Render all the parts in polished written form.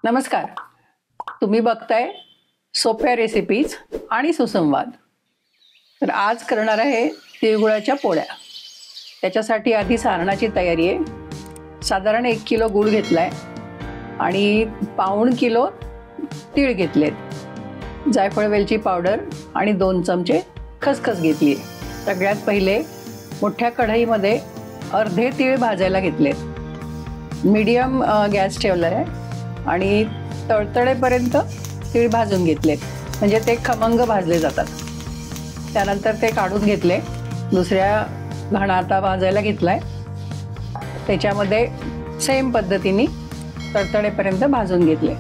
नमस्कार. तुम्ही बघताय सोप्या रेसिपीज आणि सुसंवाद. तर आज करणार आहे तिळगुळाच्या पोळ्या. त्याच्यासाठी आधी सारणाची तयारी आहे. साधारण 1 किलो गूळ घेतलाय आणि 1.25 किलो तीळ घेतलेत. जायफळ वेलची पावडर आणि 2 चमचे खसखस घेतली. सगळ्यात पहिले मोठ्या कढईमध्ये अर्धे तीळ भाजायला घेतलेत. मीडियम गॅस ठेवला आहे आणि तळतळेपर्यंत तीळ भाजून घेतले, म्हणजे ते खमंग भाजले जातात. त्यानंतर ते काढून घेतले. दुसऱ्या घाणा आता भाजायला घेतलाय. त्याच्यामध्ये सेम पद्धतीने तळतळेपर्यंत भाजून घेतले.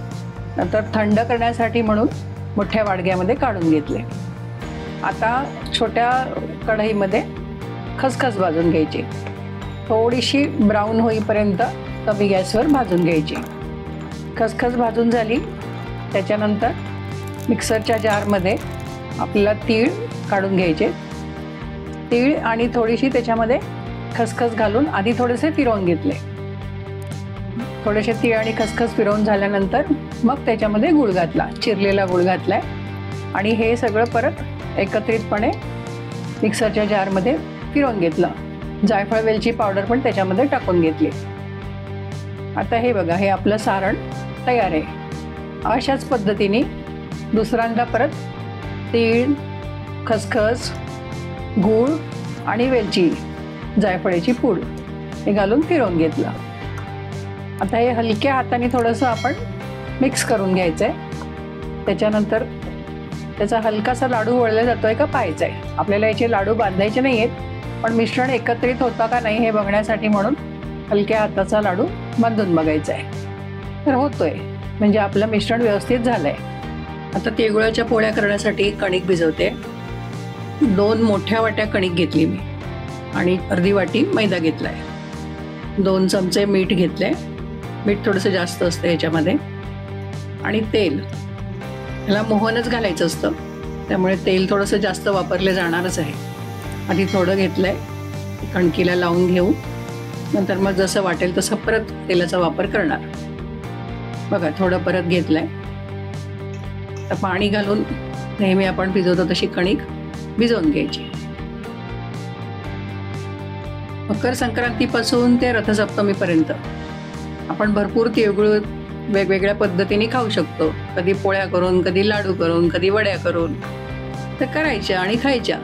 नंतर थंड करण्यासाठी म्हणून मोठ्या वाडग्यामध्ये काढून घेतले. आता छोट्या कढईमध्ये खसखस भाजून घ्यायची. थोडीशी ब्राऊन होईपर्यंत कमी गॅसवर भाजून घ्यायची. खसखस भाजून झाली. त्याच्यानंतर मिक्सरच्या जारमध्ये आपल्याला तीळ काढून घ्यायचे. तीळ आणि थोडीशी त्याच्यामध्ये खसखस घालून आधी थोडेसे फिरवून घेतले. थोडेसे तीळ आणि खसखस फिरवून झाल्यानंतर मग त्याच्यामध्ये गूळ घातला, चिरलेला गूळ घातलाय आणि हे सगळं परत एकत्रितपणे मिक्सरच्या जारमध्ये फिरवून घेतलं. जायफळ वेलची पावडर पण त्याच्यामध्ये टाकून घेतली. आता हे बघा, हे आपलं सारण तयार आहे. अशाच पद्धतीने दुसऱ्यांदा परत तीळ, खसखस, गूळ आणि वेलची, जायफळाची पूड हे घालून फिरवून घेतलं. आता हे हलक्या हाताने थोडंसं आपण मिक्स करून घ्यायचं आहे. त्याच्यानंतर त्याचा हलकासा लाडू वळला जातोय का पाहायचा आहे. आपल्याला याचे लाडू बांधायचे नाही आहेत, पण मिश्रण एकत्रित होता का नाही हे बघण्यासाठी म्हणून हलक्या हाताचा लाडू बांधून बघायचा आहे. तर होतोय, म्हणजे आपलं मिश्रण व्यवस्थित झालंय. आता तिळगुळाच्या पोळ्या करण्यासाठी कणिक भिजवते. 2 मोठ्या वाट्या कणिक घेतली मी आणि अर्धी वाटी मैदा घेतलाय. 2 चमचे मीठ घेतले. मीठ थोडंसं जास्त असतं याच्यामध्ये. आणि तेल, ह्याला मोहनच घालायचं असतं, त्यामुळे तेल थोडंसं जास्त वापरले जाणारच आहे. आधी थोडं घेतलंय, कणकीला लावून घेऊ. नंतर मग जसं वाटेल तसं परत तेलाचा वापर करणार. बघा, थोडं परत घेतलंय. तर पाणी घालून नेहमी आपण भिजवतो तशी कणिक भिजवून घ्यायची. मकर संक्रांतीपासून ते रथसप्तमीपर्यंत आपण भरपूर तिळगुळ वेगवेगळ्या पद्धतीने खाऊ शकतो. कधी पोळ्या करून, कधी लाडू करून, कधी वड्या करून तर करायच्या आणि खायच्या,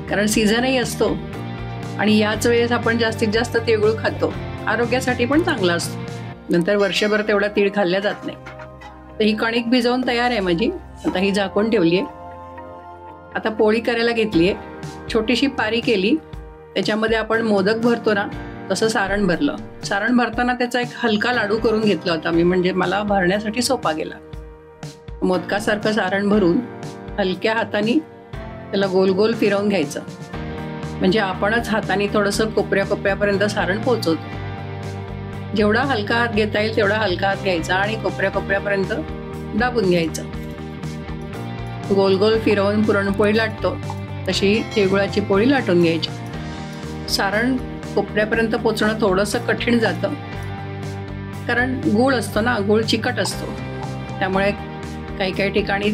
कारण सीझनही असतो आणि याच वेळेस आपण जास्तीत जास्त तिळगुळ खातो. आरोग्यासाठी पण चांगला असतो. नंतर वर्षभर तेवढा तीळ खाल्ल्या जात नाही. तर ही कणिक भिजवून तयार आहे माझी. आता ही झाकून ठेवली आहे. आता पोळी करायला घेतली आहे. छोटीशी पारी केली. त्याच्यामध्ये आपण मोदक भरतो ना, तसं सारण भरलं. सारण भरताना त्याचा एक हलका लाडू करून घेतला होता मी, म्हणजे मला भरण्यासाठी सोपा गेला. मोदकासारखं सारण भरून हलक्या हाताने त्याला गोल गोल फिरवून घ्यायचं, म्हणजे आपणच हाताने थोडंसं कोपऱ्यापर्यंत सारण पोहोचवतो. जेवढा हलका हात घेता येईल तेवढा हलका हात घ्यायचा आणि कोपऱ्यापर्यंत दाबून घ्यायचं. गोल गोल फिरवून पुरणपोळी लाटतो तशी तिळगुळाची पोळी लाटून घ्यायची. सारण कोपऱ्यापर्यंत पोचणं थोडंसं कठीण जातं, कारण गूळ असतो ना, गूळ चिकट असतो. त्यामुळे काही ठिकाणी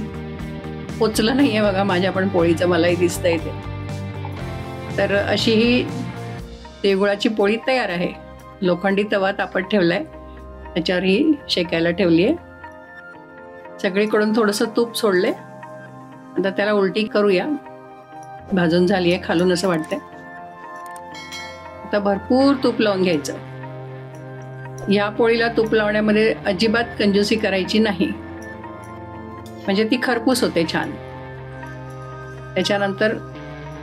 पोचलं नाही आहे बघा माझ्या पण पोळीचं, मलाही दिसतंय ते. तर अशी ही तिळगुळाची पोळी तयार आहे. लोखंडी तवा तापत ठेवलाय, त्याच्यावर ही शेकायला ठेवली आहे. सगळीकडून थोडंसं तूप सोडले. आता त्याला उलटी करूया. भाजून झाली आहे खालून असं वाटतंय. आता भरपूर तूप लावून घ्यायचं. या पोळीला तूप लावण्यामध्ये अजिबात कंजूसी करायची नाही, म्हणजे ती खरपूस होते छान. त्याच्यानंतर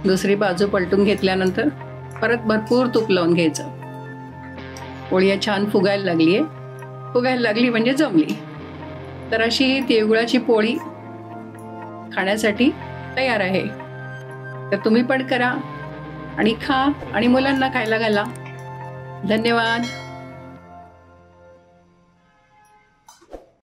दुसरी बाजू पलटून घेतल्यानंतर परत भरपूर तूप लावून घ्यायचं. पोळी छान फुगायला लागली म्हणजे जमली. तर अशी ही तिळगुळाची पोळी खाण्यासाठी तयार आहे. तर तुम्ही पण करा आणि खा आणि मुलांना खायला घाला. धन्यवाद.